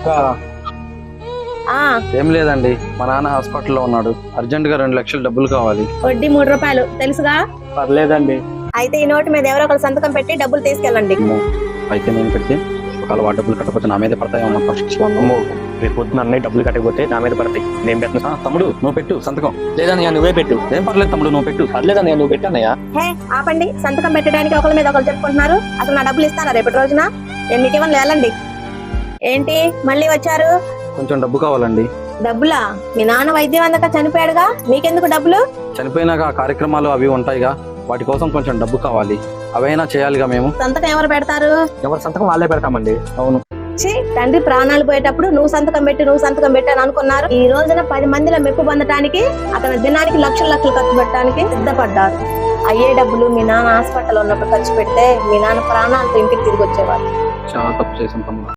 అక్క ఆ ఏం లేదండి, మా నాన్న హాస్పిటల్లో ఉన్నాడు. అర్జెంట్ గా 2 లక్షలు డబ్బులు కావాలి. వడ్డీ 3 రూపాయలు తెలుసుగా. పర్లేదండి. అయితే ఈ నోటు మీద ఎవరో ఒకరు సంతకం పెట్టి డబ్బులు తీసుకెళ్ళండి. అమ్మో, అయితే నేను పెడితే ఒకవేళ వాడు డబ్బులు కట్టకపోతే నా మీద పడతాయో అమ్మో, రేపు పొద్దున అన్నయ్య డబ్బులు కట్టకపోతే నా మీద పడతాయి. నేను పెట్టను. తమ్ముడు నువ్వు పెట్టు సంతకం. లేదన్నయ్య నువ్వే పెట్టు. ఏం పర్లేదు తమ్ముడు, నువ్వు పెట్టు. పర్లేదన్నయ్య నువ్వు పెట్టన్నయ్య. హే ఆపండి, సంతకం పెట్టడానికి ఒకరి మీద ఒకరు చెప్పుకుంటున్నారు. అసలు నా డబ్బులు ఇస్తారా రేపటి రోజున? నేను మీకు ఇవ్వను, వెళ్ళండి. ఏంటి మళ్ళీ వచ్చారు? కొంచెం డబ్బు కావాలండి. డబ్బులా? మీ నాన్న వైద్యం అందక చనిపోయాడుగా, మీకెందుకు డబ్బులు? చనిపోయినాక కార్యక్రమాలు అవి ఉంటాయిగా, వాటి కోసం కొంచెం డబ్బు కావాలి. అవైనా చేయాలిగా మేము. సంతకం ఎవరు పెడతారు? ఎవరి సంతకం వాళ్ళే పెడతామండి. అవును. తండ్రి ప్రాణాలు పోయేటప్పుడు నువ్వు సంతకం పెట్టి అని అనుకున్నారు. ఈ రోజున 10 మందిలో మెప్పు పొందటానికి అతను దినానికి లక్షలు ఖర్చు పెట్టడానికి సిద్ధపడ్డారు. అయ్యే డబ్బులు మీ నాన్న హాస్పిటల్ ఉన్నప్పుడు ఖర్చు పెడితే మీ నాన్న ప్రాణాలతో ఇంటికి తిరిగి వచ్చేవారు. చాలా తప్పు చేసాం తమ్ముడు.